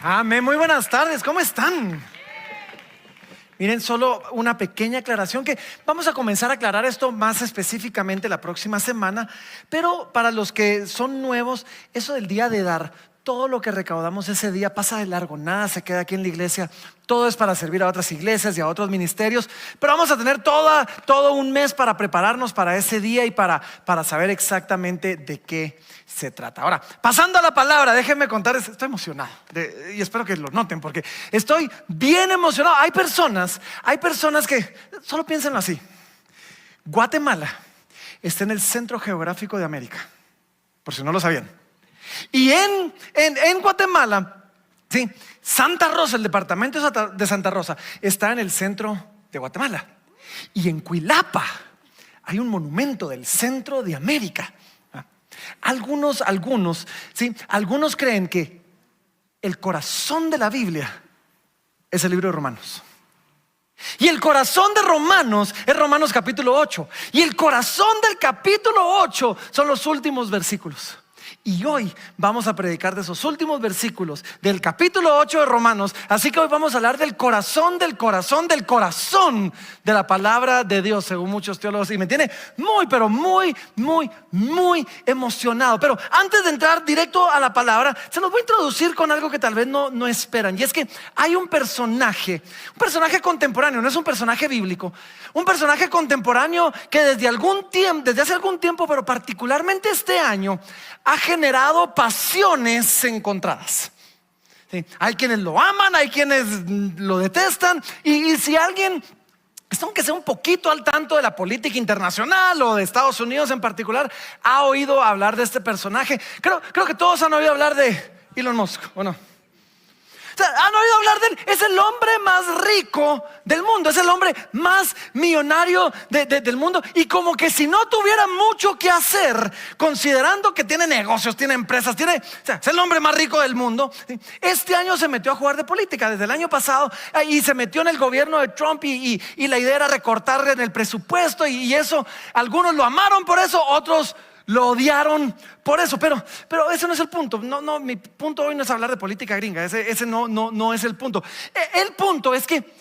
Amén, muy buenas tardes, ¿cómo están? Miren, solo una pequeña aclaración que vamos a comenzar a aclarar esto más específicamente la próxima semana, pero para los que son nuevos, eso del día de dar, todo lo que recaudamos ese día pasa de largo, nada se queda aquí en la iglesia, todo es para servir a otras iglesias y a otros ministerios, pero vamos a tener todo un mes para prepararnos para ese día y para saber exactamente de qué se trata. Ahora, pasando a la palabra, déjenme contarles, estoy emocionado y espero que lo noten porque estoy bien emocionado. Hay personas que solo piensan así. Guatemala está en el centro geográfico de América, por si no lo sabían. Y en Guatemala, sí, Santa Rosa, el departamento de Santa Rosa está en el centro de Guatemala. Y en Cuilapa hay un monumento del centro de América. Algunos creen que el corazón de la Biblia es el libro de Romanos. Y el corazón de Romanos es Romanos capítulo 8. Y el corazón del capítulo 8 son los últimos versículos. Y hoy vamos a predicar de esos últimos versículos del capítulo 8 de Romanos. Así que hoy vamos a hablar del corazón de la palabra de Dios, según muchos teólogos. Y me tiene muy emocionado. Pero antes de entrar directo a la palabra, se los voy a introducir con algo que tal vez no esperan. Y es que hay un personaje contemporáneo, no es un personaje bíblico, un personaje contemporáneo que desde hace algún tiempo, pero particularmente este año, ha generado pasiones encontradas. Sí, hay quienes lo aman, hay quienes lo detestan. Y si alguien está, aunque sea un poquito al tanto de la política internacional o de Estados Unidos en particular, ha oído hablar de este personaje. Creo que todos han oído hablar de Elon Musk, ¿o no? ¿Han oído hablar de él? Es el hombre más rico del mundo, es el hombre más millonario del mundo. Y como que si no tuviera mucho que hacer, considerando que tiene negocios, tiene empresas, es el hombre más rico del mundo. Este año se metió a jugar de política, desde el año pasado, y se metió en el gobierno de Trump y la idea era recortar en el presupuesto y eso, algunos lo amaron por eso, otros lo odiaron por eso, pero ese no es el punto. No, mi punto hoy no es hablar de política gringa. Ese no es el punto. El punto es que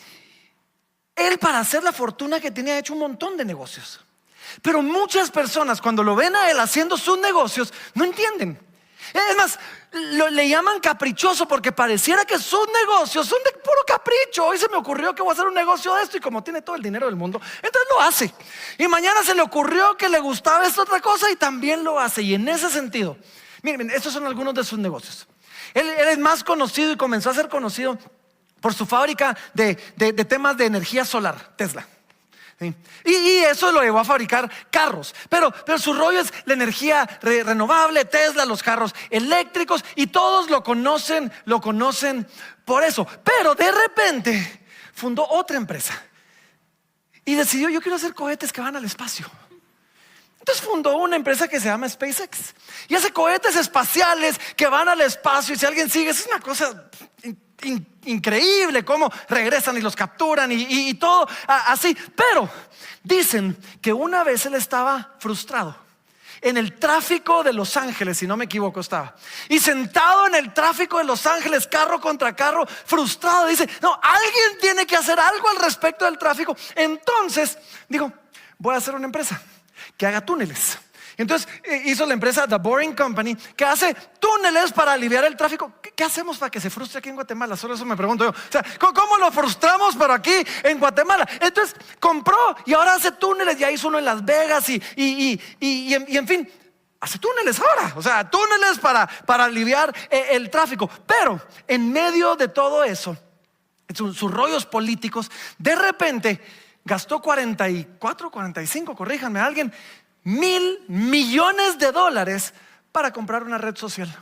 él, para hacer la fortuna que tenía, ha hecho un montón de negocios. Pero muchas personas, cuando lo ven a él haciendo sus negocios, no entienden. Es más, le llaman caprichoso porque pareciera que sus negocios son de puro capricho. Hoy se me ocurrió que voy a hacer un negocio de esto, y como tiene todo el dinero del mundo, entonces lo hace. Y mañana se le ocurrió que le gustaba esta otra cosa y también lo hace. Y en ese sentido, miren, estos son algunos de sus negocios. Él es más conocido y comenzó a ser conocido por su fábrica de temas de energía solar, Tesla. Sí. Y eso lo llevó a fabricar carros, pero su rollo es la energía renovable, Tesla, los carros eléctricos, y todos lo conocen por eso. Pero de repente fundó otra empresa y decidió: yo quiero hacer cohetes que van al espacio. Entonces fundó una empresa que se llama SpaceX y hace cohetes espaciales que van al espacio. Y si alguien sigue, es una cosa increíble cómo regresan y los capturan y todo así. Pero dicen que una vez él estaba frustrado en el tráfico de Los Ángeles, si no me equivoco estaba, y sentado en el tráfico de Los Ángeles, carro contra carro, frustrado, dice: no, alguien tiene que hacer algo al respecto del tráfico. Entonces digo: voy a hacer una empresa que haga túneles. Entonces hizo la empresa The Boring Company, que hace túneles para aliviar el tráfico. ¿Qué hacemos para que se frustre aquí en Guatemala? Solo eso me pregunto yo. O sea, ¿cómo lo frustramos pero aquí en Guatemala? Entonces compró y ahora hace túneles. Ya hizo uno en Las Vegas y en fin, hace túneles ahora. O sea, túneles para aliviar el tráfico. Pero en medio de todo eso, sus rollos políticos, de repente gastó 45, corríjanme alguien, $1,000 millones para comprar una red social.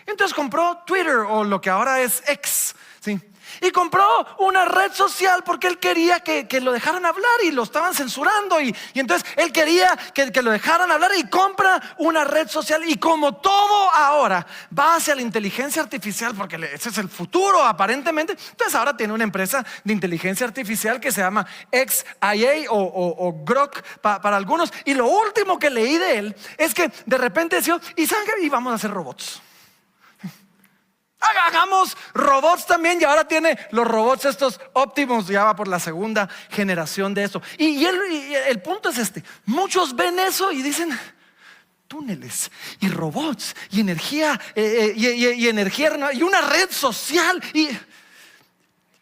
Entonces compró Twitter, o lo que ahora es X, ¿sí? Y compró una red social porque él quería que lo dejaran hablar y lo estaban censurando. Y entonces él quería que lo dejaran hablar y compra una red social. Y como todo ahora va hacia la inteligencia artificial, porque ese es el futuro aparentemente, entonces ahora tiene una empresa de inteligencia artificial que se llama XIA o Grok para algunos. Y lo último que leí de él es que de repente decía: y vamos a hacer robots. Hagamos robots también, y ahora tiene los robots estos Optimus, ya va por la segunda generación de eso. Y el punto es este: muchos ven eso y dicen túneles y robots y energía y energía y una red social. Y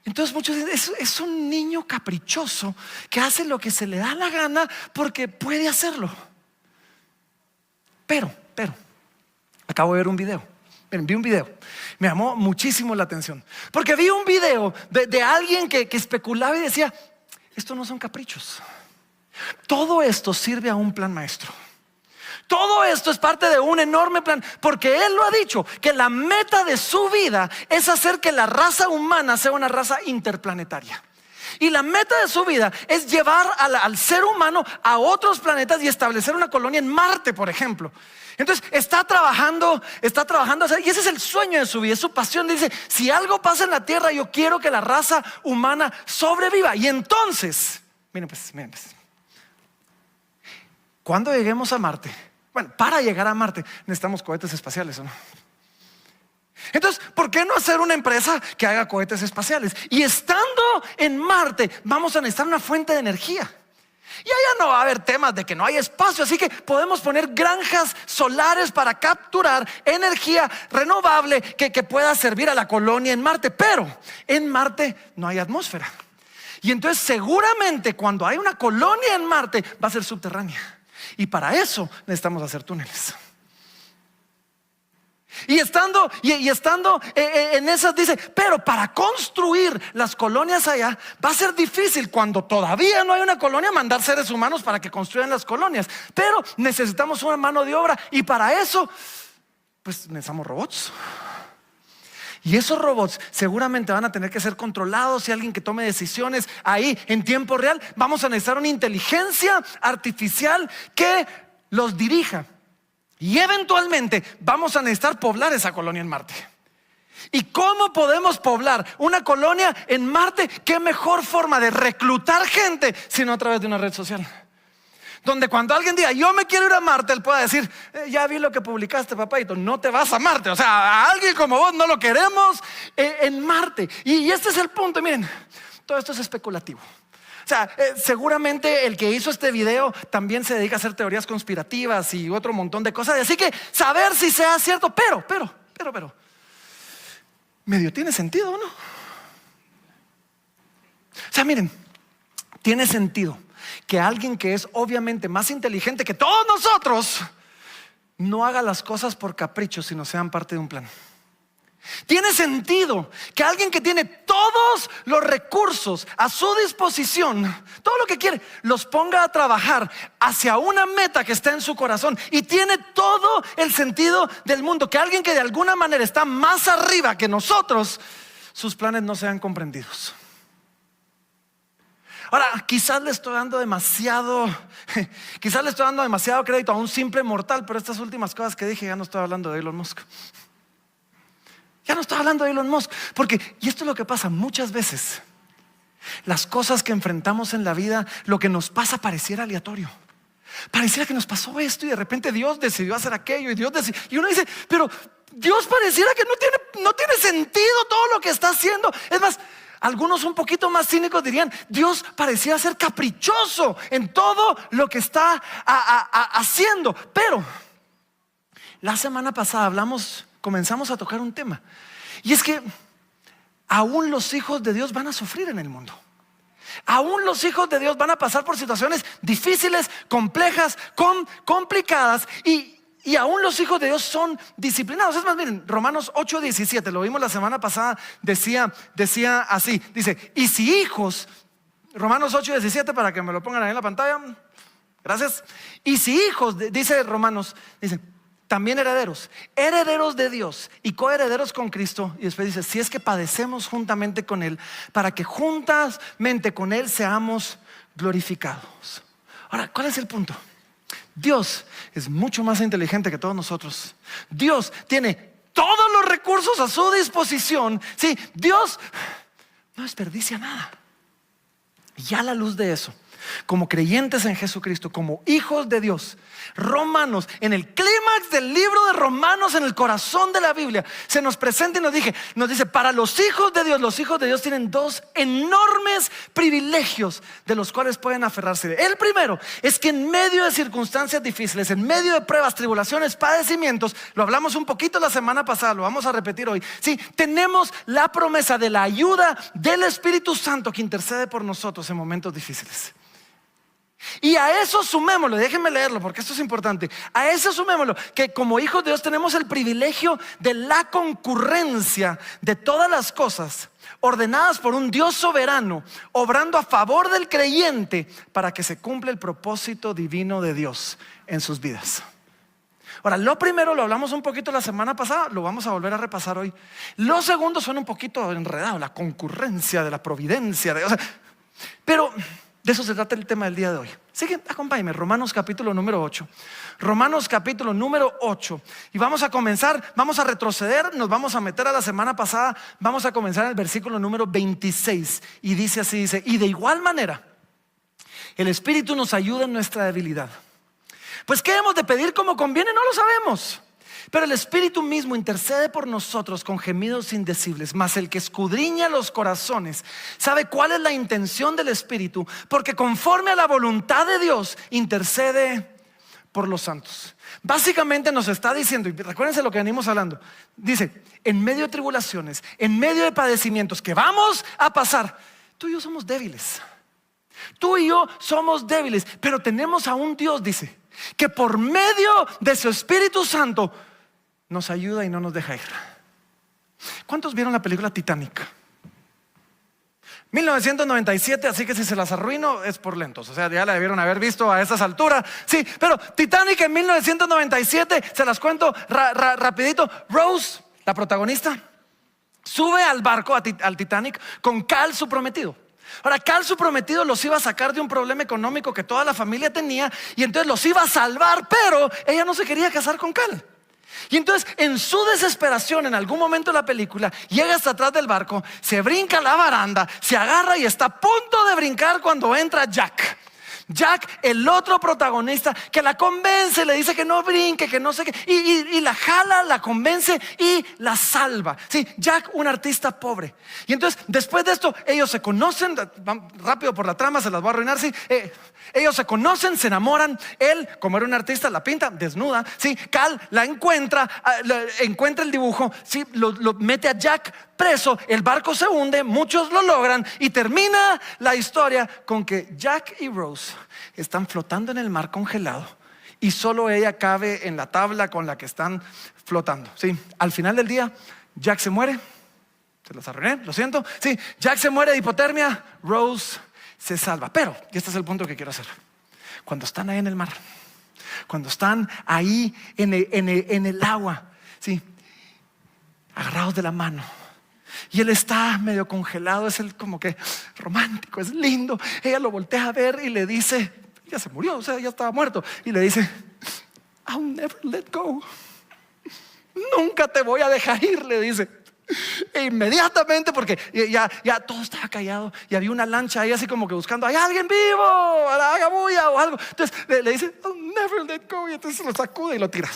entonces muchos dicen, es un niño caprichoso que hace lo que se le da la gana porque puede hacerlo. Pero acabo de ver un video. Miren, vi un video, me llamó muchísimo la atención, porque vi un video de alguien que especulaba y decía: esto no son caprichos, todo esto sirve a un plan maestro. Todo esto es parte de un enorme plan, porque él lo ha dicho, que la meta de su vida es hacer que la raza humana sea una raza interplanetaria. Y la meta de su vida es llevar al ser humano a otros planetas y establecer una colonia en Marte, por ejemplo. Entonces está trabajando, y ese es el sueño de su vida, es su pasión. Dice: si algo pasa en la tierra, yo quiero que la raza humana sobreviva. Y entonces, miren pues, cuando lleguemos a Marte, bueno, para llegar a Marte necesitamos cohetes espaciales, ¿o no? Entonces, ¿por qué no hacer una empresa que haga cohetes espaciales? Y estando en Marte, vamos a necesitar una fuente de energía. Y allá no va a haber temas de que no hay espacio, así que podemos poner granjas solares para capturar energía renovable que pueda servir a la colonia en Marte. Pero en Marte no hay atmósfera. Y entonces seguramente cuando hay una colonia en Marte va a ser subterránea. Y para eso necesitamos hacer túneles. Y estando en esas, dice: pero para construir las colonias allá va a ser difícil, cuando todavía no hay una colonia, mandar seres humanos para que construyan las colonias. Pero necesitamos una mano de obra, y para eso pues necesitamos robots. Y esos robots seguramente van a tener que ser controlados, y alguien que tome decisiones ahí en tiempo real. Vamos a necesitar una inteligencia artificial que los dirija. Y eventualmente vamos a necesitar poblar esa colonia en Marte. ¿Y cómo podemos poblar una colonia en Marte? ¿Qué mejor forma de reclutar gente sino a través de una red social? Donde cuando alguien diga: yo me quiero ir a Marte, él pueda decir: ya vi lo que publicaste, papayito, no te vas a Marte. O sea, a alguien como vos no lo queremos en Marte. Y este es el punto. Miren, todo esto es especulativo. O sea, seguramente el que hizo este video también se dedica a hacer teorías conspirativas y otro montón de cosas. Así que saber si sea cierto, pero medio tiene sentido, ¿no? O sea, miren, tiene sentido que alguien que es obviamente más inteligente que todos nosotros no haga las cosas por capricho, sino sean parte de un plan. Tiene sentido que alguien que tiene todos los recursos a su disposición, todo lo que quiere, los ponga a trabajar hacia una meta que está en su corazón. Y tiene todo el sentido del mundo que alguien que de alguna manera está más arriba que nosotros, sus planes no sean comprendidos. Ahora, quizás le estoy dando demasiado crédito a un simple mortal, pero estas últimas cosas que dije, ya no estoy hablando de Elon Musk. Ya no estoy hablando de Elon Musk, porque, y esto es lo que pasa muchas veces, las cosas que enfrentamos en la vida, lo que nos pasa pareciera aleatorio. Pareciera que nos pasó esto y de repente Dios decidió hacer aquello, y uno dice: pero Dios pareciera que no tiene sentido todo lo que está haciendo. Es más, algunos un poquito más cínicos dirían: Dios parecía ser caprichoso en todo lo que está haciendo. Pero la semana pasada comenzamos a tocar un tema, y es que aún los hijos de Dios van a sufrir en el mundo. Aún los hijos de Dios van a pasar por situaciones difíciles, complejas, complicadas, y aún los hijos de Dios son disciplinados. Es más, miren, Romanos 8:17, lo vimos la semana pasada, decía así, dice: y si hijos, Romanos 8:17, para que me lo pongan ahí en la pantalla, gracias. Y si hijos, dice Romanos, dice: también herederos de Dios y coherederos con Cristo. Y después dice: si es que padecemos juntamente con Él, para que juntamente con Él seamos glorificados. Ahora, ¿cuál es el punto? Dios es mucho más inteligente que todos nosotros. Dios tiene todos los recursos a su disposición. Sí, Dios no desperdicia nada. Y a la luz de eso, como creyentes en Jesucristo, como hijos de Dios. Romanos, en el clímax del libro de Romanos, en el corazón de la Biblia, se nos presenta y nos dice, para los hijos de Dios tienen dos enormes privilegios de los cuales pueden aferrarse. El primero es que en medio de circunstancias difíciles, en medio de pruebas, tribulaciones, padecimientos, lo hablamos un poquito la semana pasada, lo vamos a repetir hoy. Sí, tenemos la promesa de la ayuda del Espíritu Santo que intercede por nosotros en momentos difíciles. Y a eso sumémoslo, déjenme leerlo porque esto es importante. A eso sumémoslo que como hijos de Dios tenemos el privilegio de la concurrencia de todas las cosas ordenadas por un Dios soberano, obrando a favor del creyente para que se cumpla el propósito divino de Dios en sus vidas. Ahora, lo primero lo hablamos un poquito la semana pasada, lo vamos a volver a repasar hoy. Lo segundo suena un poquito enredado, la concurrencia de la providencia, pero de eso se trata el tema del día de hoy. Así que acompáñenme, Romanos capítulo número 8. Romanos capítulo número 8. Y vamos a comenzar, vamos a retroceder, nos vamos a meter a la semana pasada. Vamos a comenzar en el versículo número 26. Y dice así, dice, y de igual manera el Espíritu nos ayuda en nuestra debilidad. Pues ¿qué hemos de pedir como conviene? No lo sabemos. Pero el Espíritu mismo intercede por nosotros con gemidos indecibles. Mas el que escudriña los corazones sabe cuál es la intención del Espíritu, porque conforme a la voluntad de Dios intercede por los santos. Básicamente nos está diciendo, y recuérdense lo que venimos hablando, dice, en medio de tribulaciones, en medio de padecimientos que vamos a pasar, tú y yo somos débiles. Tú y yo somos débiles, pero tenemos a un Dios, dice, que por medio de su Espíritu Santo nos ayuda y no nos deja ir. ¿Cuántos vieron la película Titanic? 1997, así que si se las arruino es por lentos. O sea, ya la debieron haber visto a esas alturas. Sí, pero Titanic en 1997, se las cuento rapidito. Rose, la protagonista, sube al barco, al Titanic, con Cal, su prometido. Ahora, Cal, su prometido, los iba a sacar de un problema económico que toda la familia tenía, y entonces los iba a salvar, pero ella no se quería casar con Cal. Y entonces en su desesperación, en algún momento de la película, llega hasta atrás del barco, se brinca la baranda, se agarra y está a punto de brincar cuando entra Jack. Jack, el otro protagonista, que la convence, le dice que no brinque, que no sé qué, y la jala, la convence y la salva. Sí, Jack, un artista pobre. Y entonces después de esto ellos se conocen, rápido por la trama, se las voy a arruinar. Sí, ellos se conocen, se enamoran. Él, como era un artista, la pinta desnuda. Sí, Cal la encuentra el dibujo, sí, lo mete a Jack preso, el barco se hunde, muchos lo logran y termina la historia con que Jack y Rose están flotando en el mar congelado y solo ella cabe en la tabla con la que están flotando. Sí, al final del día Jack se muere, se los arruiné, lo siento. Sí, Jack se muere de hipotermia, Rose se salva. Pero, y este es el punto que quiero hacer, cuando están ahí en el mar, cuando están ahí en el agua, sí, agarrados de la mano, y él está medio congelado, es el como que romántico, es lindo. Ella lo voltea a ver y le dice, ya se murió, o sea, ya estaba muerto, y le dice, I'll never let go. Nunca te voy a dejar ir, le dice. E inmediatamente, porque ya todo estaba callado y había una lancha ahí así como que buscando, hay alguien vivo, haga bulla o algo. Entonces le dice, I'll never let go, y entonces lo sacude y lo tira.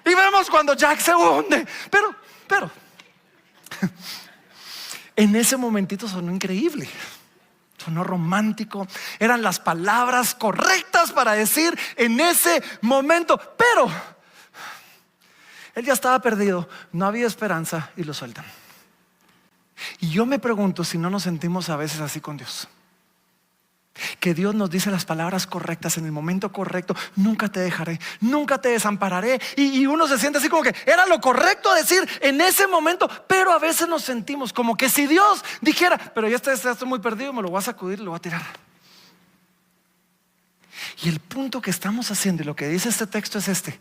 Y vemos cuando Jack se hunde, pero en ese momentito sonó increíble, sonó romántico, eran las palabras correctas para decir en ese momento, pero él ya estaba perdido, no había esperanza y lo sueltan. Y yo me pregunto si no nos sentimos a veces así con Dios, que Dios nos dice las palabras correctas en el momento correcto. Nunca te dejaré, nunca te desampararé. Y uno se siente así como que era lo correcto decir en ese momento. Pero a veces nos sentimos como que si Dios dijera, pero ya estoy muy perdido, me lo voy a sacudir y lo voy a tirar. Y el punto que estamos haciendo y lo que dice este texto es este: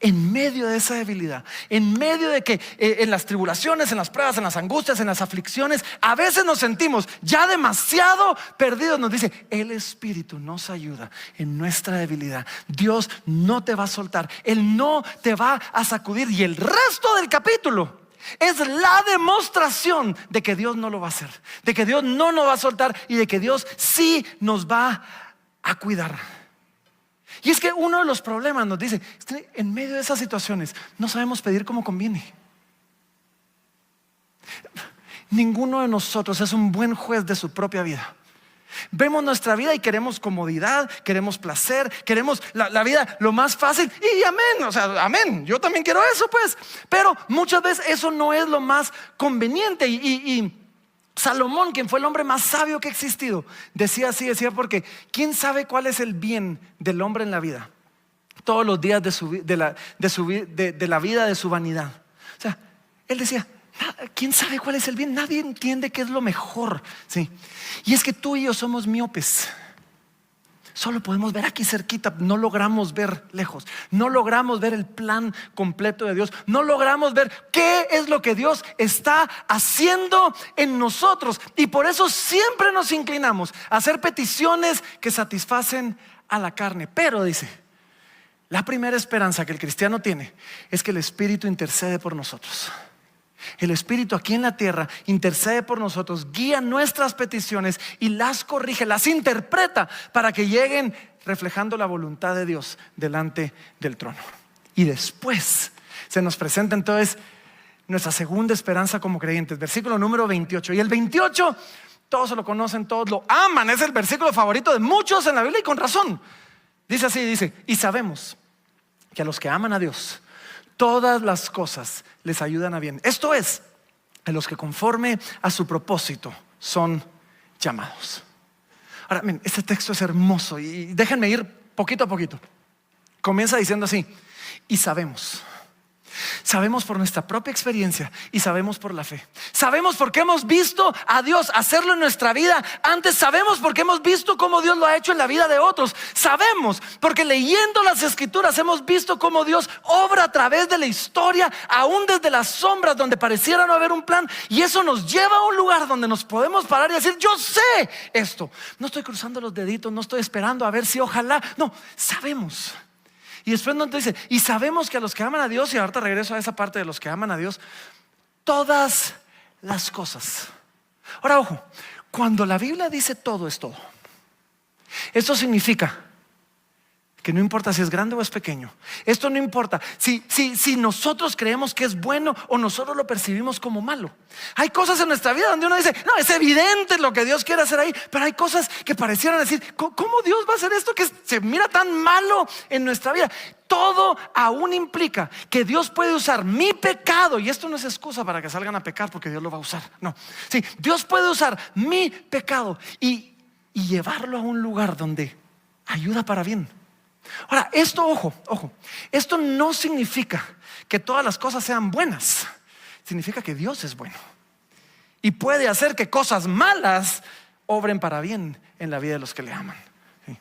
en medio de esa debilidad, en medio de que en las tribulaciones, en las pruebas, en las angustias, en las aflicciones, a veces nos sentimos ya demasiado perdidos. Nos dice, el Espíritu nos ayuda en nuestra debilidad. Dios no te va a soltar, Él no te va a sacudir. Y el resto del capítulo Es la demostración de que Dios no lo va a hacer, de que Dios no nos va a soltar y de que Dios sí nos va a cuidar. Y es que uno de los problemas nos dice, en medio de esas situaciones no sabemos pedir como conviene. Ninguno de nosotros es un buen juez de su propia vida. Vemos nuestra vida y queremos comodidad, queremos placer, queremos la vida lo más fácil. Y amén, o sea, amén, yo también quiero eso pues. Pero muchas veces eso no es lo más conveniente. Y Salomón, quien fue el hombre más sabio que ha existido, decía así, porque ¿quién sabe cuál es el bien del hombre en la vida? Todos los días de la vida de su vanidad. O sea, él decía, ¿quién sabe cuál es el bien? Nadie entiende qué es lo mejor, ¿sí? Y es que tú y yo somos miopes. Solo podemos ver aquí cerquita, no logramos ver lejos, no logramos ver el plan completo de Dios, no logramos ver qué es lo que Dios está haciendo en nosotros. Y por eso siempre nos inclinamos a hacer peticiones que satisfacen a la carne. Pero dice, la primera esperanza que el cristiano tiene es que el Espíritu intercede por nosotros. El Espíritu aquí en la tierra intercede por nosotros, guía nuestras peticiones y las corrige, las interpreta para que lleguen reflejando la voluntad de Dios delante del trono. Y después se nos presenta entonces nuestra segunda esperanza como creyentes, versículo número 28. Y el 28 todos se lo conocen, todos lo aman, es el versículo favorito de muchos en la Biblia y con razón. Dice así, dice, y sabemos que a los que aman a Dios todas las cosas les ayudan a bien. Esto es, a los que conforme a su propósito son llamados. Ahora, miren, este texto es hermoso y déjenme ir poquito a poquito. Comienza diciendo así, y sabemos por nuestra propia experiencia y sabemos por la fe. Sabemos porque hemos visto a Dios hacerlo en nuestra vida antes. Sabemos porque hemos visto cómo Dios lo ha hecho en la vida de otros. Sabemos porque leyendo las escrituras hemos visto cómo Dios obra a través de la historia, aún desde las sombras donde pareciera no haber un plan. Y eso nos lleva a un lugar donde nos podemos parar y decir, yo sé esto. No estoy cruzando los deditos, no estoy esperando a ver si ojalá. No, sabemos. Y después nos dice, y sabemos que a los que aman a Dios, y ahorita regreso a esa parte de los que aman a Dios, todas las cosas. Ahora ojo, cuando la Biblia dice todo es todo, esto significa que no importa si es grande o es pequeño. Esto no importa si nosotros creemos que es bueno o nosotros lo percibimos como malo. Hay cosas en nuestra vida donde uno dice, no, es evidente lo que Dios quiere hacer ahí. Pero hay cosas que parecieran decir, ¿cómo Dios va a hacer esto que se mira tan malo en nuestra vida? Todo aún implica que Dios puede usar mi pecado. Y esto no es excusa para que salgan a pecar porque Dios lo va a usar. No, sí, Dios puede usar mi pecado y llevarlo a un lugar donde ayuda para bien. Ahora, esto, ojo, esto no significa que todas las cosas sean buenas. Significa que Dios es bueno y puede hacer que cosas malas obren para bien en la vida de los que le aman. ¿Sí?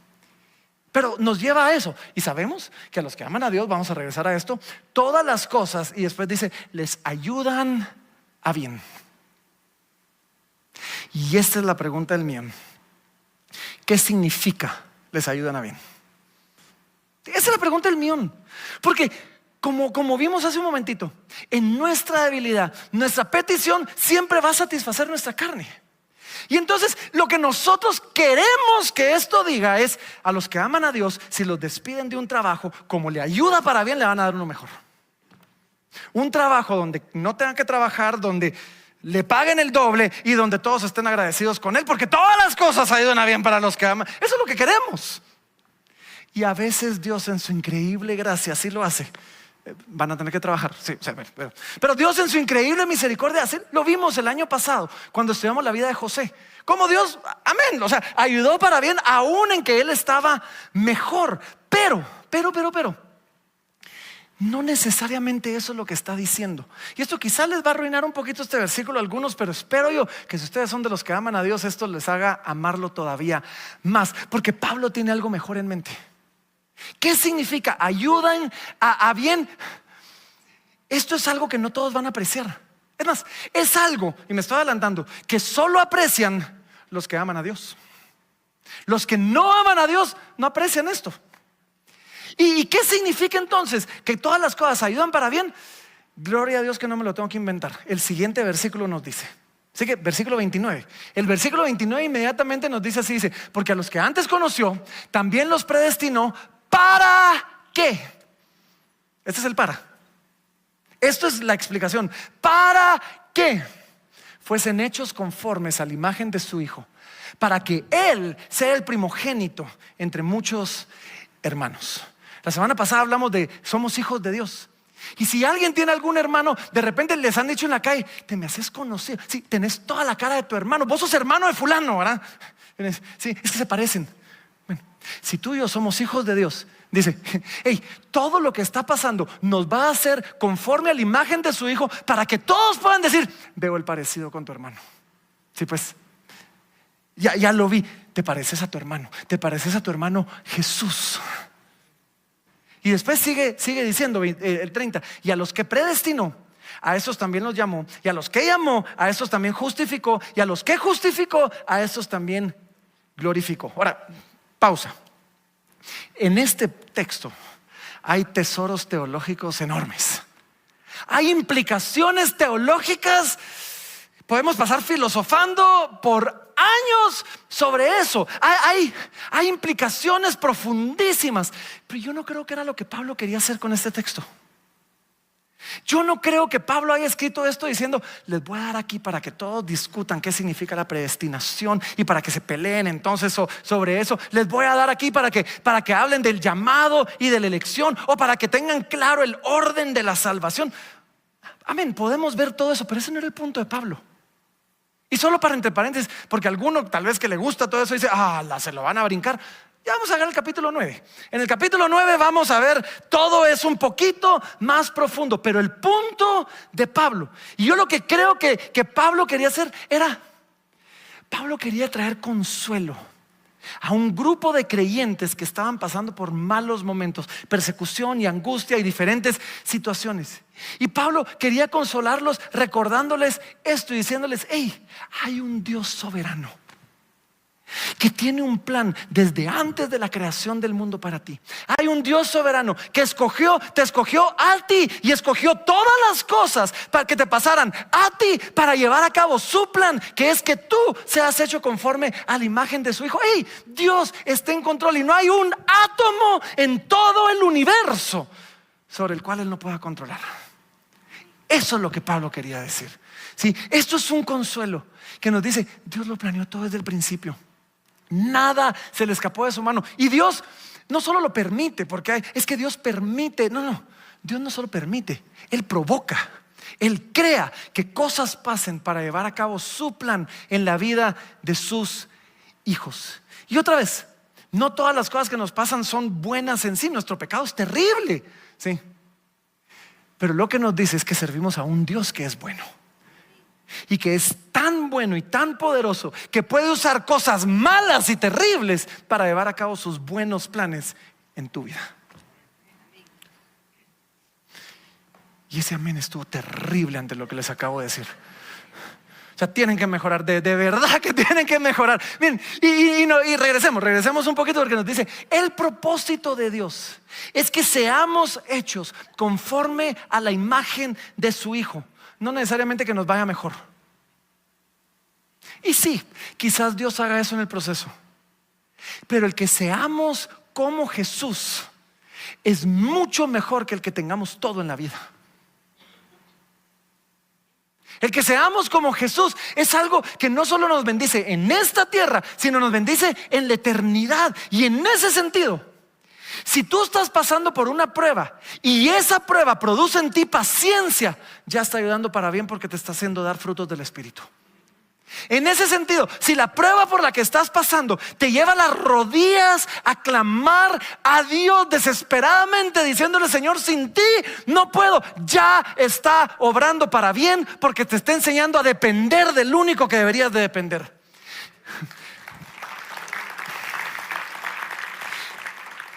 Pero nos lleva a eso. Y sabemos que a los que aman a Dios, vamos a regresar a esto, todas las cosas, y después dice, les ayudan a bien. Y esta es la pregunta del mío. ¿Qué significa les ayudan a bien? Esa es la pregunta del millón. Porque como vimos hace un momentito, en nuestra debilidad, nuestra petición siempre va a satisfacer nuestra carne. Y entonces lo que nosotros queremos que esto diga es, a los que aman a Dios, si los despiden de un trabajo, como le ayuda para bien, le van a dar uno mejor. Un trabajo donde no tengan que trabajar, donde le paguen el doble y donde todos estén agradecidos con él, porque todas las cosas ayudan a bien para los que aman. Eso es lo que queremos. Y a veces Dios en su increíble gracia así lo hace. Van a tener que trabajar, sí, pero Dios en su increíble misericordia, así lo vimos el año pasado cuando estudiamos la vida de José. Como Dios, amén, o sea, ayudó para bien aún en que él estaba mejor. Pero no necesariamente eso es lo que está diciendo. Y esto quizás les va a arruinar un poquito este versículo a algunos, pero espero yo que si ustedes son de los que aman a Dios, esto les haga amarlo todavía más, porque Pablo tiene algo mejor en mente. ¿Qué significa? Ayudan a bien. Esto es algo que no todos van a apreciar. Es más, es algo, y me estoy adelantando, que solo aprecian los que aman a Dios. Los que no aman a Dios no aprecian esto. ¿Y qué significa entonces? Que todas las cosas ayudan para bien. Gloria a Dios que no me lo tengo que inventar. El siguiente versículo nos dice, así que versículo 29. El versículo 29 inmediatamente nos dice así, dice, porque a los que antes conoció, también los predestinó. ¿Para qué? Este es el para. Esto es la explicación. ¿Para qué? Fuesen hechos conformes a la imagen de su Hijo, para que Él sea el primogénito entre muchos hermanos. La semana pasada hablamos de somos hijos de Dios. Y si alguien tiene algún hermano, de repente les han dicho en la calle, te me haces conocido. Sí, tenés toda la cara de tu hermano. Vos sos hermano de fulano, ¿verdad? Sí, es que se parecen. Bueno, si tú y yo somos hijos de Dios, dice, hey, todo lo que está pasando nos va a hacer conforme a la imagen de su Hijo, para que todos puedan decir, veo el parecido con tu hermano. Sí, pues, ya lo vi. Te pareces a tu hermano. Te pareces a tu hermano Jesús. Y después sigue diciendo el 30, y a los que predestinó, a esos también los llamó, y a los que llamó, a esos también justificó, y a los que justificó, a esos también glorificó. Ahora, pausa. En este texto hay tesoros teológicos enormes. Hay implicaciones teológicas. Podemos pasar filosofando por años sobre eso. Hay implicaciones profundísimas. Pero yo no creo que era lo que Pablo quería hacer con este texto. Yo no creo que Pablo haya escrito esto diciendo, les voy a dar aquí para que todos discutan qué significa la predestinación y para que se peleen entonces sobre eso. Les voy a dar aquí para que hablen del llamado y de la elección, o para que tengan claro el orden de la salvación. Amén, podemos ver todo eso, pero ese no era el punto de Pablo. Y solo para entre paréntesis, porque a alguno tal vez que le gusta todo eso dice, se lo van a brincar. Ya vamos a ver el capítulo 9. En el capítulo 9 vamos a ver, todo es un poquito más profundo. Pero el punto de Pablo, y yo lo que creo que Pablo quería hacer era, Pablo quería traer consuelo a un grupo de creyentes que estaban pasando por malos momentos, persecución y angustia y diferentes situaciones. Y Pablo quería consolarlos recordándoles esto y diciéndoles, hey, hay un Dios soberano que tiene un plan desde antes de la creación del mundo para ti. Hay un Dios soberano que te escogió a ti y escogió todas las cosas para que te pasaran a ti, para llevar a cabo su plan, que es que tú seas hecho conforme a la imagen de su Hijo. Hey, Dios está en control y no hay un átomo en todo el universo sobre el cual Él no pueda controlar. Eso es lo que Pablo quería decir. Sí, esto es un consuelo que nos dice, Dios lo planeó todo desde el principio. Nada se le escapó de su mano. Y Dios no solo lo permite, porque es que Dios permite. No, Dios no solo permite, Él provoca. Él crea que cosas pasen para llevar a cabo su plan en la vida de sus hijos. Y otra vez, no todas las cosas que nos pasan son buenas en sí. Nuestro pecado es terrible, ¿sí? Pero lo que nos dice es que servimos a un Dios que es bueno, y que es tan bueno y tan poderoso que puede usar cosas malas y terribles para llevar a cabo sus buenos planes en tu vida. Y ese amén estuvo terrible ante lo que les acabo de decir. O sea, tienen que mejorar, de verdad que tienen que mejorar. Miren, y regresemos un poquito, porque nos dice, el propósito de Dios es que seamos hechos conforme a la imagen de su Hijo. No necesariamente que nos vaya mejor. Y sí, quizás Dios haga eso en el proceso. Pero el que seamos como Jesús es mucho mejor que el que tengamos todo en la vida. El que seamos como Jesús es algo que no solo nos bendice en esta tierra, sino nos bendice en la eternidad. Y en ese sentido, si tú estás pasando por una prueba y esa prueba produce en ti paciencia, ya está ayudando para bien, porque te está haciendo dar frutos del Espíritu. En ese sentido, si la prueba por la que estás pasando te lleva a las rodillas a clamar a Dios desesperadamente, diciéndole, Señor, sin ti no puedo, ya está obrando para bien, porque te está enseñando a depender del único que deberías de depender.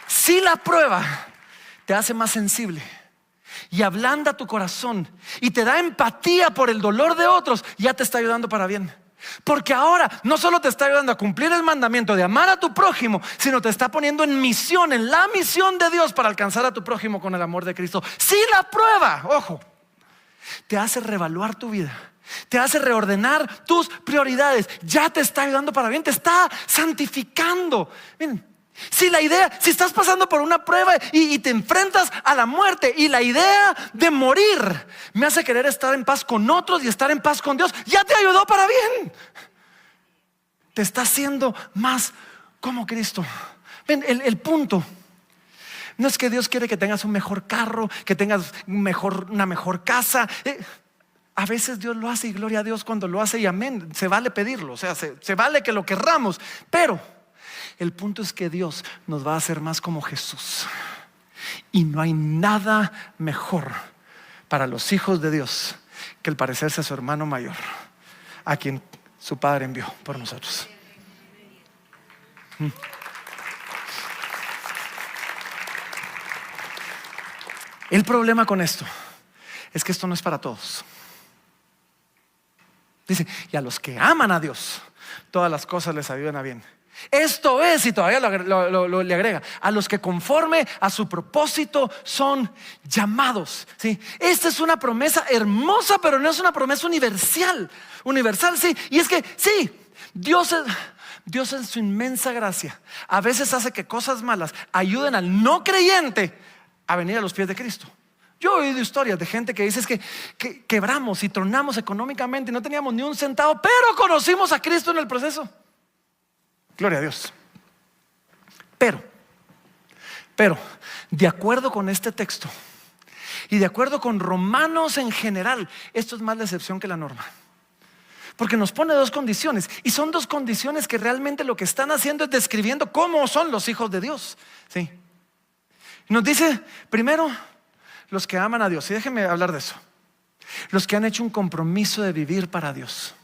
Si la prueba te hace más sensible y ablanda tu corazón y te da empatía por el dolor de otros, ya te está ayudando para bien. Porque ahora no solo te está ayudando a cumplir el mandamiento de amar a tu prójimo, sino te está poniendo en misión, en la misión de Dios, para alcanzar a tu prójimo con el amor de Cristo. Si la prueba, ojo, te hace reevaluar tu vida, te hace reordenar tus prioridades, ya te está ayudando para bien, te está santificando. Miren, si estás pasando por una prueba y te enfrentas a la muerte, y la idea de morir me hace querer estar en paz con otros y estar en paz con Dios, ya te ayudó para bien. Te está haciendo más como Cristo. Ven, el punto no es que Dios quiere que tengas un mejor carro, que tengas una mejor casa. A veces Dios lo hace y gloria a Dios cuando lo hace, y amén, se vale pedirlo, o sea, se vale que lo querramos. Pero el punto es que Dios nos va a hacer más como Jesús. Y no hay nada mejor para los hijos de Dios que el parecerse a su hermano mayor, a quien su Padre envió por nosotros. El problema con esto es que esto no es para todos. Dice, y a los que aman a Dios, todas las cosas les ayudan a bien. Esto es, y todavía le agrega, a los que conforme a su propósito son llamados. ¿Sí? Esta es una promesa hermosa, pero no es una promesa universal. Universal, sí. Y es que sí, Dios en su inmensa gracia a veces hace que cosas malas ayuden al no creyente a venir a los pies de Cristo. Yo he oído historias de gente que dice que quebramos y tronamos económicamente y no teníamos ni un centavo, pero conocimos a Cristo en el proceso. Gloria a Dios. Pero de acuerdo con este texto y de acuerdo con Romanos en general, esto es más la excepción que la norma. Porque nos pone dos condiciones, y son dos condiciones que realmente lo que están haciendo es describiendo cómo son los hijos de Dios. ¿Sí? Nos dice primero los que aman a Dios, y déjenme hablar de eso. Los que han hecho un compromiso de vivir para Dios.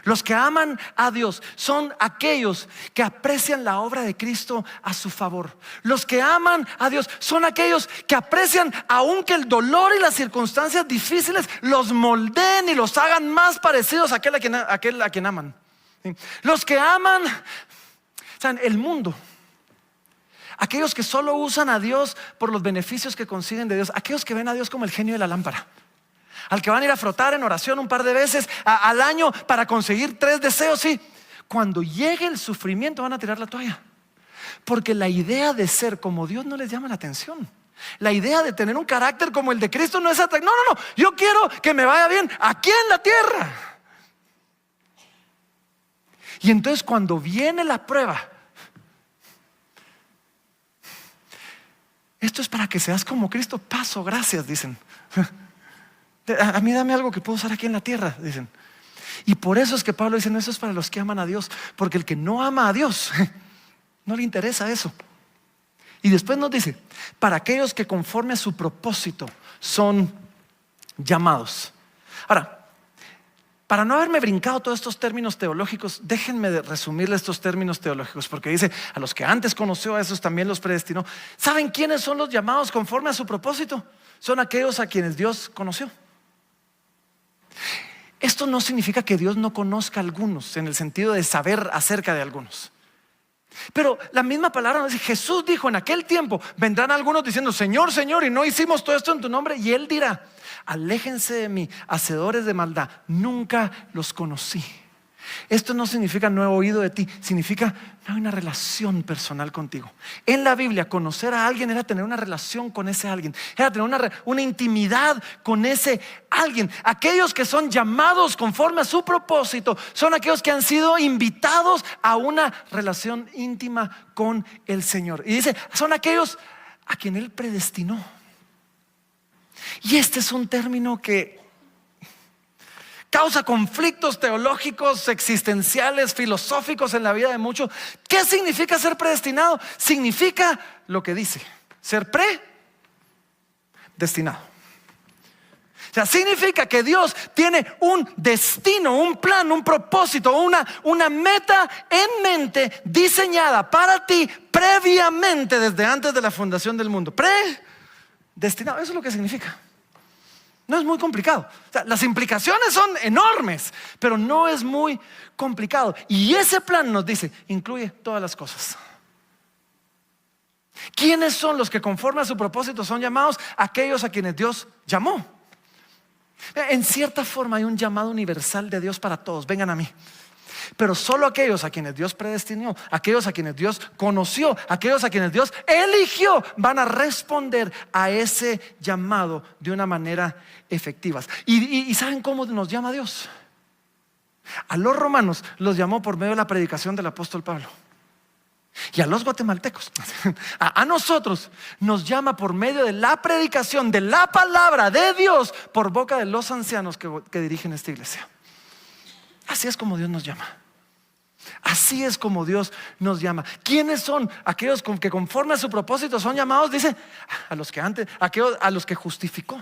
Los que aman a Dios son aquellos que aprecian la obra de Cristo a su favor. Los que aman a Dios son aquellos que aprecian aunque el dolor y las circunstancias difíciles los moldeen y los hagan más parecidos a aquel a quien aman. ¿Sí? Los que aman, ¿saben? El mundo, aquellos que solo usan a Dios por los beneficios que consiguen de Dios, aquellos que ven a Dios como el genio de la lámpara, al que van a ir a frotar en oración un par de veces al año para conseguir 3 deseos. Sí, cuando llegue el sufrimiento van a tirar la toalla, porque la idea de ser como Dios no les llama la atención. La idea de tener un carácter como el de Cristo no es atractivo. No, yo quiero que me vaya bien aquí en la tierra. Y entonces cuando viene la prueba, esto es para que seas como Cristo. Paso, gracias, dicen. A mí dame algo que puedo usar aquí en la tierra, dicen. Y por eso es que Pablo dice, no, eso es para los que aman a Dios. Porque el que no ama a Dios, no le interesa eso. Y después nos dice, para aquellos que conforme a su propósito son llamados. Ahora, para no haberme brincado todos estos términos teológicos, déjenme resumirle estos términos teológicos, porque dice, a los que antes conoció, a esos también los predestinó. ¿Saben quiénes son los llamados conforme a su propósito? Son aquellos a quienes Dios conoció. Esto no significa que Dios no conozca a algunos, en el sentido de saber acerca de algunos. Pero la misma palabra nos dice, Jesús dijo en aquel tiempo, vendrán algunos diciendo, Señor, Señor, y no hicimos todo esto en tu nombre. Y Él dirá, aléjense de mí, hacedores de maldad, nunca los conocí. Esto no significa no he oído de ti, significa no hay una relación personal contigo. En la Biblia, conocer a alguien era tener una relación con ese alguien, era tener una intimidad con ese alguien. Aquellos que son llamados conforme a su propósito son aquellos que han sido invitados a una relación íntima con el Señor. Y dice, son aquellos a quien Él predestinó. Y este es un término que causa conflictos teológicos, existenciales, filosóficos en la vida de muchos. ¿Qué significa ser predestinado? Significa lo que dice, ser predestinado. O sea, significa que Dios tiene un destino, un plan, un propósito, una meta en mente diseñada para ti previamente desde antes de la fundación del mundo. Predestinado, eso es lo que significa. No es muy complicado. O sea, las implicaciones son enormes, pero no es muy complicado. Y ese plan nos dice, incluye todas las cosas. ¿Quiénes son los que conforme a su propósito son llamados? Aquellos a quienes Dios llamó. En cierta forma hay un llamado universal de Dios para todos. Vengan a mí. Pero solo aquellos a quienes Dios predestinó, aquellos a quienes Dios conoció, aquellos a quienes Dios eligió, van a responder a ese llamado de una manera efectiva. ¿Y saben cómo nos llama Dios? A los romanos los llamó por medio de la predicación del apóstol Pablo. Y a los guatemaltecos, a nosotros nos llama por medio de la predicación de la palabra de Dios por boca de los ancianos que dirigen esta iglesia. Así es como Dios nos llama. Así es como Dios nos llama. ¿Quiénes son aquellos que conforme a su propósito son llamados? Dice, a los que justificó.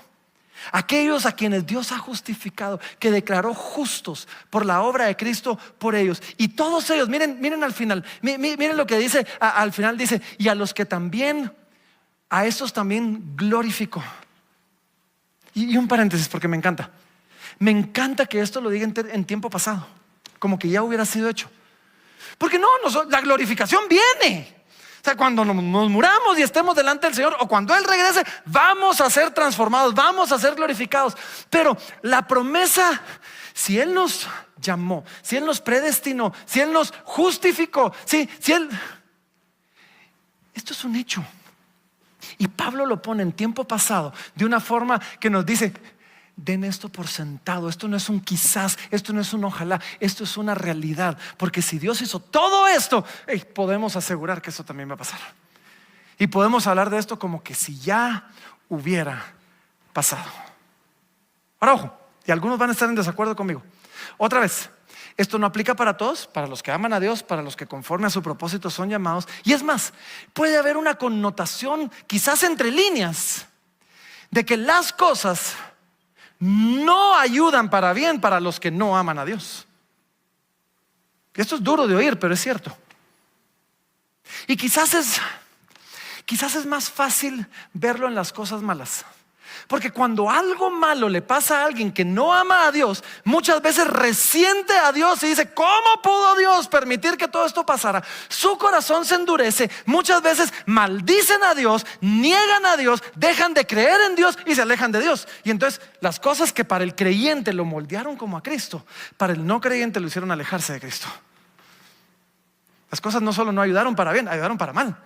Aquellos a quienes Dios ha justificado, que declaró justos por la obra de Cristo por ellos. Y todos ellos, miren al final, miren lo que dice al final, dice, y a los que también, a estos también glorificó. Y un paréntesis porque me encanta. Me encanta que esto lo diga en tiempo pasado, como que ya hubiera sido hecho. Porque la glorificación viene. O sea, cuando nos muramos y estemos delante del Señor, o cuando Él regrese, vamos a ser transformados, vamos a ser glorificados. Pero la promesa, si Él nos llamó, si Él nos predestinó, si Él nos justificó, si Él... Esto es un hecho. Y Pablo lo pone en tiempo pasado de una forma que nos dice: den esto por sentado. Esto no es un quizás, esto no es un ojalá, esto es una realidad. Porque si Dios hizo todo esto, podemos asegurar que eso también va a pasar. Y podemos hablar de esto como que si ya hubiera pasado. Ahora ojo, y algunos van a estar en desacuerdo conmigo. Otra vez, esto no aplica para todos, para los que aman a Dios, para los que conforme a su propósito son llamados. Y es más, puede haber una connotación quizás entre líneas de que las cosas no ayudan para bien para los que no aman a Dios. Esto es duro de oír, pero es cierto. Y quizás es más fácil verlo en las cosas malas. Porque cuando algo malo le pasa a alguien que no ama a Dios, muchas veces resiente a Dios y dice: ¿cómo pudo Dios permitir que todo esto pasara? Su corazón se endurece, muchas veces maldicen a Dios, niegan a Dios, dejan de creer en Dios y se alejan de Dios. Y entonces las cosas que para el creyente lo moldearon como a Cristo, para el no creyente lo hicieron alejarse de Cristo. Las cosas no solo no ayudaron para bien, ayudaron para mal.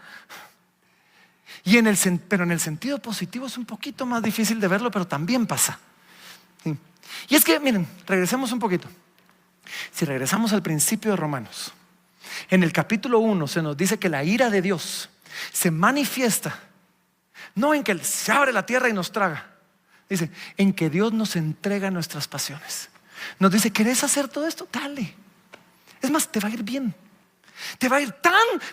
Pero en el sentido positivo es un poquito más difícil de verlo, pero también pasa. ¿Sí? Y es que, miren, regresemos un poquito. Si regresamos al principio de Romanos, en el capítulo 1 se nos dice que la ira de Dios se manifiesta no en que se abre la tierra y nos traga. Dice, en que Dios nos entrega nuestras pasiones. Nos dice: ¿querés hacer todo esto? Dale. Es más, te va a ir bien. Te va a ir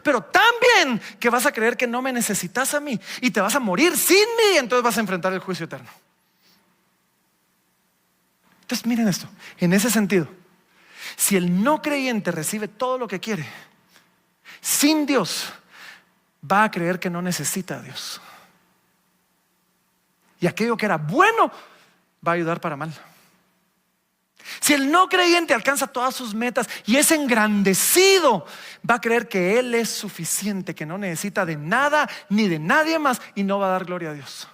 pero tan bien que vas a creer que no me necesitas a mí y te vas a morir sin mí, y entonces vas a enfrentar el juicio eterno. Entonces miren esto, en ese sentido, si el no creyente recibe todo lo que quiere sin Dios, va a creer que no necesita a Dios, y aquello que era bueno va a ayudar para mal. Si el no creyente alcanza todas sus metas y es engrandecido, va a creer que Él es suficiente, que no necesita de nada ni de nadie más, y no va a dar gloria a Dios.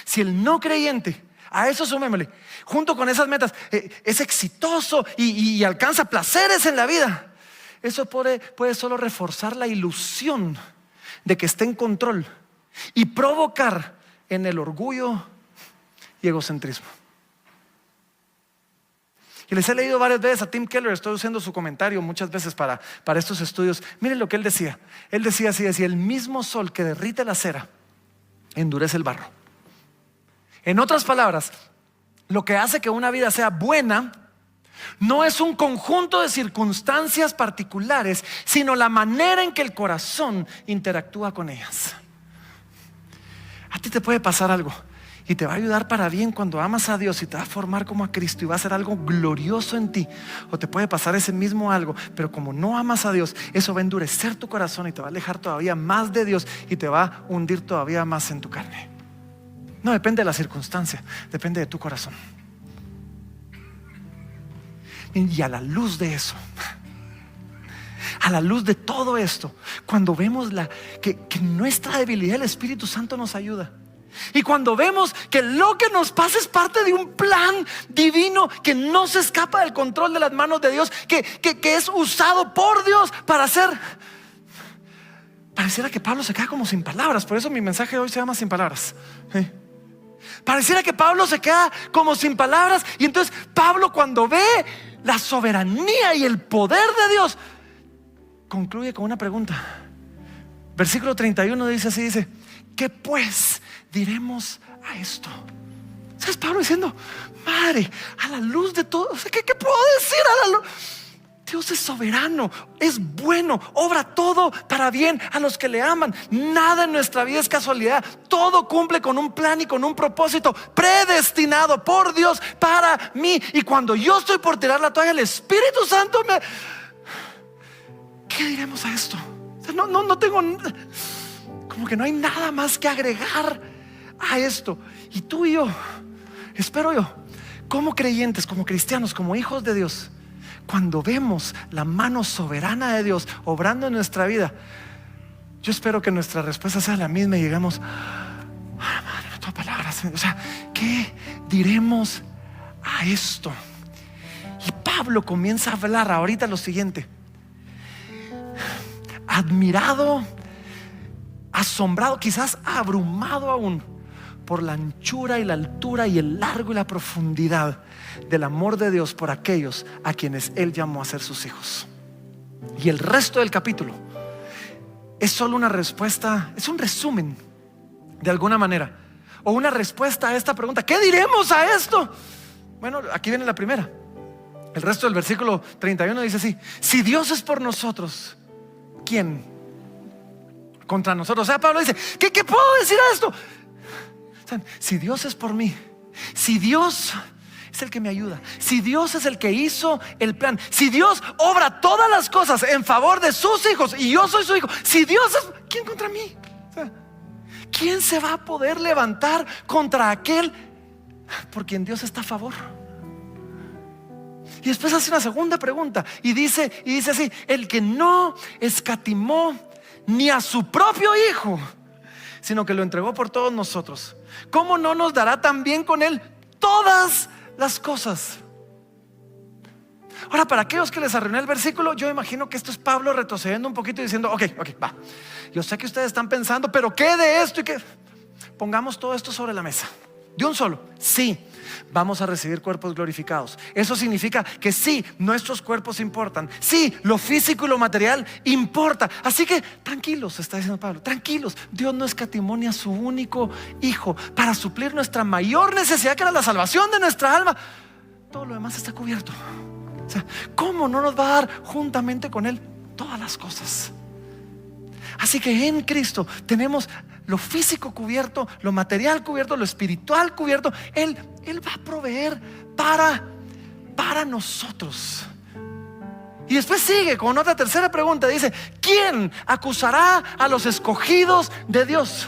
Si el no creyente, a eso sumémosle, junto con esas metas, es exitoso y alcanza placeres en la vida, eso puede solo reforzar la ilusión de que esté en control y provocar en el orgullo y egocentrismo. Y les he leído varias veces a Tim Keller, estoy usando su comentario muchas veces para estos estudios. Miren lo que él decía. Él decía así: el mismo sol que derrite la cera endurece el barro. En otras palabras, lo que hace que una vida sea buena no es un conjunto de circunstancias particulares, sino la manera en que el corazón interactúa con ellas. A ti te puede pasar algo y te va a ayudar para bien cuando amas a Dios y te va a formar como a Cristo y va a ser algo glorioso en ti. O te puede pasar ese mismo algo, pero como no amas a Dios, eso va a endurecer tu corazón y te va a alejar todavía más de Dios y te va a hundir todavía más en tu carne. No depende de la circunstancia, depende de tu corazón. Y a la luz de eso, a la luz de todo esto, cuando vemos que nuestra debilidad, el Espíritu Santo nos ayuda. Y cuando vemos que lo que nos pasa es parte de un plan divino que no se escapa del control de las manos de Dios, que es usado por Dios para hacer. Pareciera que Pablo se queda como sin palabras. Por eso mi mensaje hoy se llama Sin Palabras. Pareciera que Pablo se queda como sin palabras. Y entonces Pablo, cuando ve la soberanía y el poder de Dios, concluye con una pregunta. Versículo 31 dice así, dice: ¿qué pues diremos a esto? ¿Sabes? Pablo diciendo: madre, a la luz de todo, o sea, ¿qué puedo decir a la luz? Dios es soberano, es bueno, obra todo para bien a los que le aman. Nada en nuestra vida es casualidad. Todo cumple con un plan y con un propósito predestinado por Dios para mí. Y cuando yo estoy por tirar la toalla, el Espíritu Santo me... ¿Qué diremos a esto? O sea, no tengo, como que no hay nada más que agregar a esto. Y tú y yo, espero yo, como creyentes, como cristianos, como hijos de Dios, cuando vemos la mano soberana de Dios obrando en nuestra vida, yo espero que nuestra respuesta sea la misma y digamos: madre, no tengo palabras. O sea, ¿qué diremos a esto? Y Pablo comienza a hablar ahorita lo siguiente: admirado, asombrado, quizás abrumado aún por la anchura y la altura y el largo y la profundidad del amor de Dios por aquellos a quienes Él llamó a ser sus hijos. Y el resto del capítulo es solo una respuesta, es un resumen de alguna manera, o una respuesta a esta pregunta: ¿qué diremos a esto? Bueno, aquí viene la primera. El resto del versículo 31 dice así: si Dios es por nosotros, ¿quién contra nosotros? O sea, Pablo dice: ¿qué puedo decir a esto? O sea, si Dios es por mí, si Dios es el que me ayuda, si Dios es el que hizo el plan, si Dios obra todas las cosas en favor de sus hijos y yo soy su hijo, si Dios es, ¿quién contra mí? O sea, ¿quién se va a poder levantar contra aquel por quien Dios está a favor? Y después hace una segunda pregunta y dice así: el que no escatimó ni a su propio hijo, sino que lo entregó por todos nosotros, ¿cómo no nos dará también con él todas las cosas? Ahora, para aquellos que les arruiné el versículo, yo imagino que esto es Pablo retrocediendo un poquito y diciendo: ok, va, yo sé que ustedes están pensando, pero ¿qué de esto? Y que pongamos todo esto sobre la mesa de un solo. Sí, vamos a recibir cuerpos glorificados. Eso significa que sí, nuestros cuerpos importan. Sí, lo físico y lo material importa. Así que tranquilos, está diciendo Pablo, tranquilos. Dios no escatimó ni a su único hijo para suplir nuestra mayor necesidad, que era la salvación de nuestra alma. Todo lo demás está cubierto. O sea, ¿cómo no nos va a dar juntamente con Él todas las cosas? Así que en Cristo tenemos lo físico cubierto, lo material cubierto, lo espiritual cubierto. Él va a proveer para nosotros. Y después sigue con otra tercera pregunta. Dice: ¿quién acusará a los escogidos de Dios?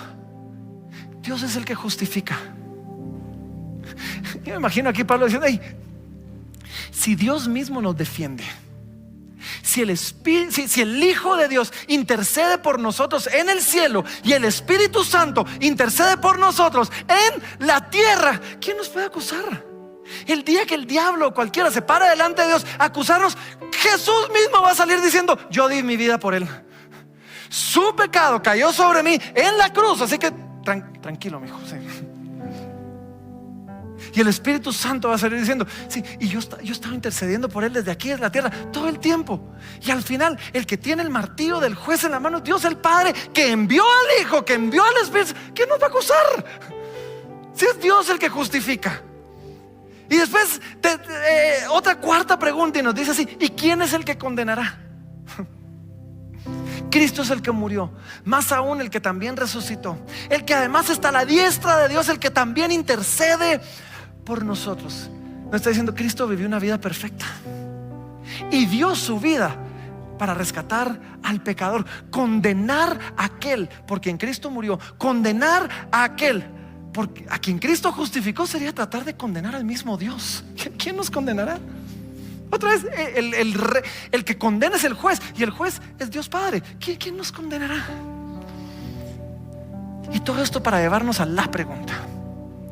Dios es el que justifica. Yo me imagino aquí Pablo diciendo: hey, si Dios mismo nos defiende, si el Hijo de Dios intercede por nosotros en el cielo y el Espíritu Santo intercede por nosotros en la tierra, ¿quién nos puede acusar? El día que el diablo o cualquiera se para delante de Dios a acusarnos, Jesús mismo va a salir diciendo: yo di mi vida por él, su pecado cayó sobre mí en la cruz, así que tranquilo, mi hijo, sí. Y el Espíritu Santo va a salir diciendo: sí, y yo estaba intercediendo por él desde aquí, desde la tierra, todo el tiempo. Y al final, el que tiene el martillo del juez en la mano, Dios el Padre, que envió al Hijo, que envió al Espíritu. ¿Quién nos va a acusar? Si es Dios el que justifica. Y después otra cuarta pregunta y nos dice así: ¿y quién es el que condenará? Cristo es el que murió, más aún el que también resucitó, el que además está a la diestra de Dios, el que también intercede por nosotros. Nos está diciendo: Cristo vivió una vida perfecta y dio su vida para rescatar al pecador, condenar a aquel por quien Cristo murió, condenar a aquel a quien Cristo justificó. Sería tratar de condenar al mismo Dios. ¿Quién nos condenará? Otra vez, el que condena es el juez, y el juez es Dios Padre. ¿Quién nos condenará? Y todo esto para llevarnos a la pregunta.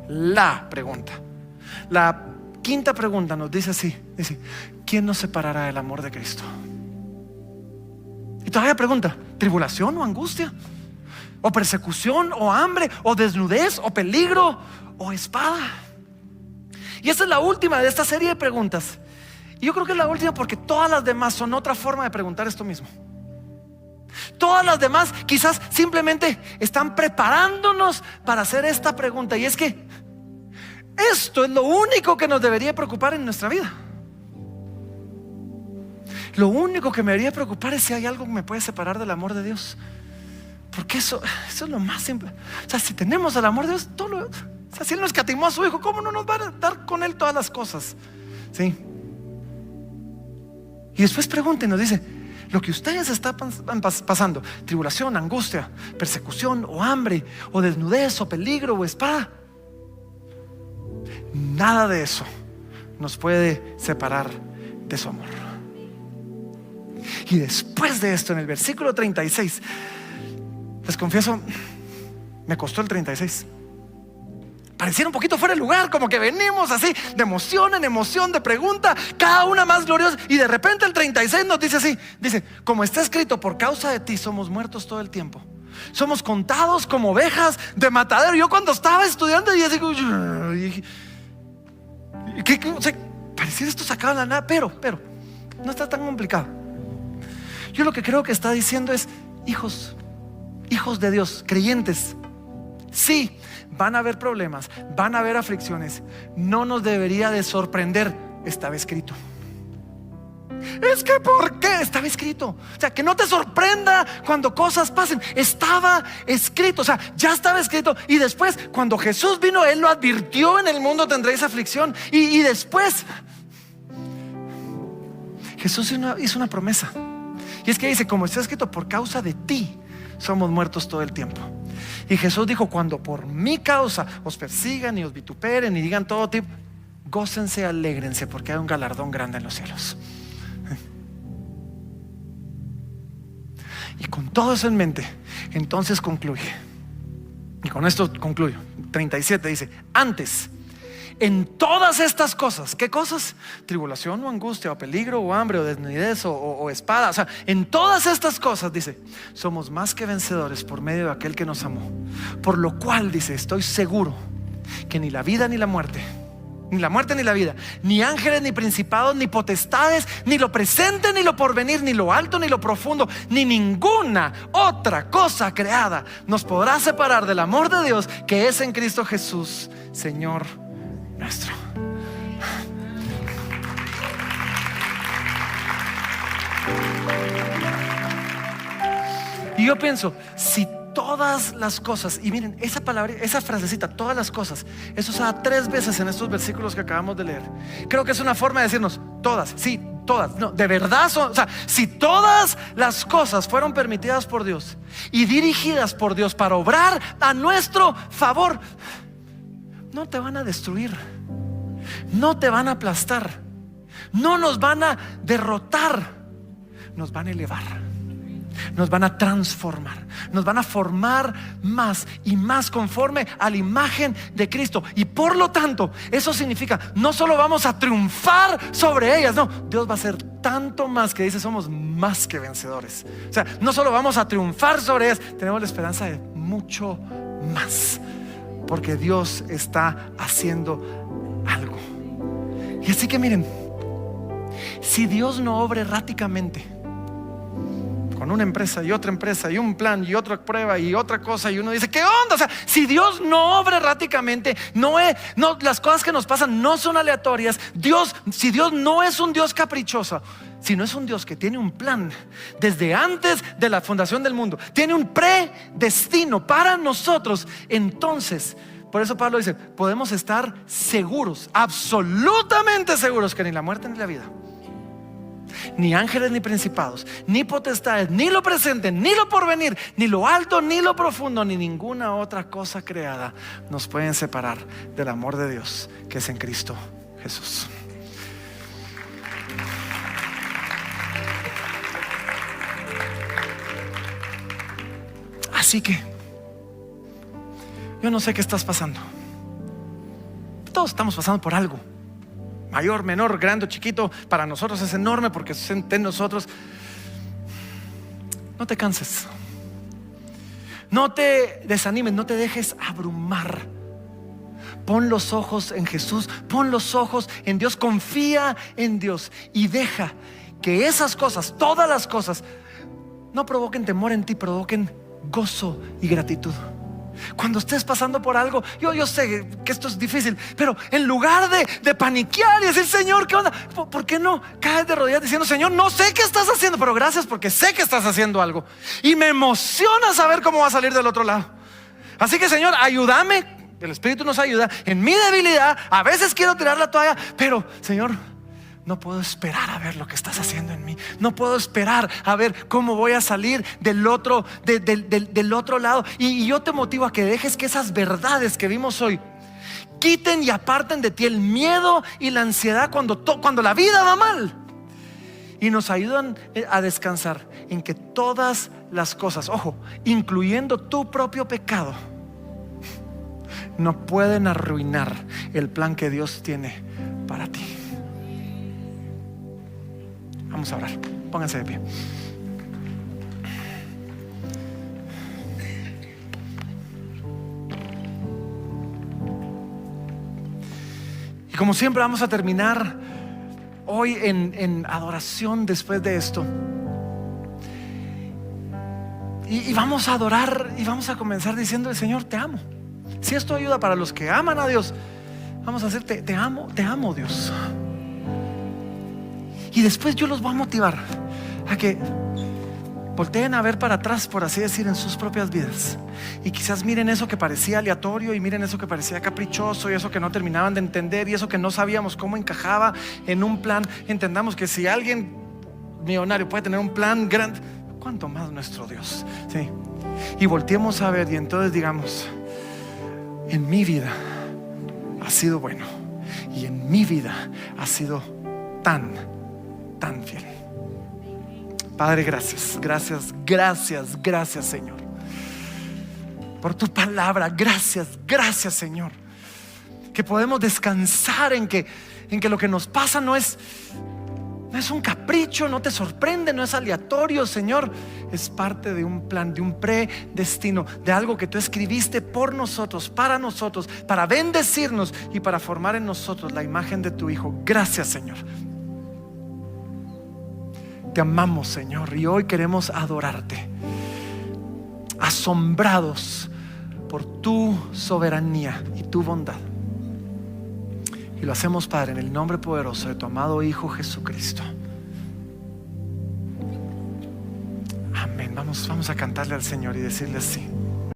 La pregunta. La quinta pregunta nos dice así, dice: ¿quién nos separará del amor de Cristo? Y todavía pregunta: ¿tribulación o angustia? ¿O persecución o hambre? ¿O desnudez o peligro o espada? Y esa es la última de esta serie de preguntas. Y yo creo que es la última porque todas las demás son otra forma de preguntar esto mismo. Todas las demás quizás simplemente están preparándonos para hacer esta pregunta. Y es que esto es lo único que nos debería preocupar en nuestra vida. Lo único que me debería preocupar es si hay algo que me puede separar del amor de Dios. Porque eso es lo más simple. O sea, si tenemos el amor de Dios, o sea, si Él nos escatimó a su Hijo, ¿cómo no nos va a dar con Él todas las cosas? ¿Sí? Y después pregunta y nos dice: lo que ustedes están pasando, tribulación, angustia, persecución o hambre, o desnudez o peligro o espada, nada de eso nos puede separar de su amor. Y después de esto, en el versículo 36, les confieso, me costó el 36. Pareciera un poquito fuera de lugar, como que venimos así de emoción en emoción, de pregunta, cada una más gloriosa. Y de repente el 36 nos dice así, dice: como está escrito, por causa de ti somos muertos todo el tiempo, somos contados como ovejas de matadero. Yo cuando estaba estudiando y así, o sea, pareciera esto sacado de la nada, pero no está tan complicado. Yo lo que creo que está diciendo es: hijos de Dios, creyentes, sí, van a haber problemas, van a haber aflicciones. No nos debería de sorprender. Estaba escrito. Es que ¿por qué? Estaba escrito. O sea, que no te sorprenda cuando cosas pasen. Estaba escrito, o sea, ya estaba escrito. Y después, cuando Jesús vino, Él lo advirtió: en el mundo tendréis aflicción. Y después Jesús hizo una promesa. Y es que dice: como está escrito, por causa de ti somos muertos todo el tiempo. Y Jesús dijo: cuando por mi causa os persigan y os vituperen y digan todo tipo, gócense, alégrense, porque hay un galardón grande en los cielos. Y con todo eso en mente, entonces concluye. Y con esto concluyo. 37 dice: antes, en todas estas cosas. ¿Qué cosas? Tribulación o angustia o peligro o hambre o desnudez o espada. O sea, en todas estas cosas, dice, somos más que vencedores por medio de aquel que nos amó. Por lo cual, dice, estoy seguro que ni la vida ni la muerte, ni la muerte ni la vida, ni ángeles ni principados ni potestades, ni lo presente ni lo porvenir, ni lo alto ni lo profundo, ni ninguna otra cosa creada nos podrá separar del amor de Dios que es en Cristo Jesús, Señor nuestro. Y yo pienso, si todas las cosas, y miren, esa palabra, esa frasecita, todas las cosas, es usada 3 veces en estos versículos que acabamos de leer. Creo que es una forma de decirnos: todas, sí, todas, no, de verdad son, o sea, si todas las cosas fueron permitidas por Dios y dirigidas por Dios para obrar a nuestro favor, no te van a destruir, no te van a aplastar, no nos van a derrotar, nos van a elevar, nos van a transformar, nos van a formar más y más conforme a la imagen de Cristo. Y por lo tanto, eso significa, no solo vamos a triunfar sobre ellas, no, Dios va a hacer tanto más, que dice, somos más que vencedores. O sea, no solo vamos a triunfar sobre ellas, tenemos la esperanza de mucho más, porque Dios está haciendo algo. Y así que miren, si Dios no obre erráticamente con una empresa y otra empresa y un plan y otra prueba y otra cosa, y uno dice, ¿qué onda? O sea, si Dios no obra erráticamente, no, las cosas que nos pasan no son aleatorias. Si Dios no es un Dios caprichoso, sino es un Dios que tiene un plan desde antes de la fundación del mundo, tiene un predestino para nosotros, entonces, por eso Pablo dice, podemos estar seguros, absolutamente seguros, que ni la muerte ni la vida, ni ángeles ni principados, ni potestades, ni lo presente, ni lo porvenir, ni lo alto, ni lo profundo, ni ninguna otra cosa creada nos pueden separar del amor de Dios que es en Cristo Jesús. Así que Yo no sé qué estás pasando. Todos estamos pasando por algo, mayor, menor, grande o chiquito. Para nosotros es enorme porque es en nosotros. No te canses, no te desanimes, no te dejes abrumar. Pon los ojos en Jesús, pon los ojos en Dios, confía en Dios y deja que esas cosas, todas las cosas, no provoquen temor en ti, provoquen gozo y gratitud. Cuando estés pasando por algo, yo sé que esto es difícil, pero en lugar de paniquear y decir, Señor, ¿qué onda? ¿Por qué no caes de rodillas diciendo, Señor, no sé qué estás haciendo, pero gracias porque sé que estás haciendo algo y me emociona saber cómo va a salir del otro lado? Así que, Señor, ayúdame. El Espíritu nos ayuda en mi debilidad. A veces quiero tirar la toalla, pero, Señor, no puedo esperar a ver lo que estás haciendo en mí. No puedo esperar a ver cómo voy a salir del otro lado. Y yo te motivo a que dejes que esas verdades que vimos hoy quiten y aparten de ti el miedo y la ansiedad cuando la vida va mal, y nos ayudan a descansar en que todas las cosas, ojo, incluyendo tu propio pecado, no pueden arruinar el plan que Dios tiene para ti. Vamos a orar, pónganse de pie. Y como siempre vamos a terminar hoy en adoración después de esto. Y vamos a adorar y vamos a comenzar diciendo, Señor, te amo. Si esto ayuda para los que aman a Dios, vamos a hacer, te amo Dios. Y después yo los voy a motivar a que volteen a ver para atrás, por así decir, en sus propias vidas. Y quizás miren eso que parecía aleatorio, y miren eso que parecía caprichoso, y eso que no terminaban de entender, y eso que no sabíamos cómo encajaba en un plan. Entendamos que si alguien millonario puede tener un plan grande, ¿cuánto más nuestro Dios? Sí. Y volteemos a ver y entonces digamos, en mi vida ha sido bueno, y en mi vida ha sido tan fiel. Padre, gracias Señor por tu palabra. Gracias Señor, que podemos descansar en que lo que nos pasa no es un capricho, no te sorprende, no es aleatorio, Señor. Es parte de un plan, de un predestino, de algo que tú escribiste por nosotros, para bendecirnos y para formar en nosotros la imagen de tu Hijo. Gracias, Señor. Te amamos, Señor, y hoy queremos adorarte, asombrados por tu soberanía y tu bondad. Y lo hacemos, Padre, en el nombre poderoso de tu amado Hijo Jesucristo. Amén. Vamos a cantarle al Señor y decirle así.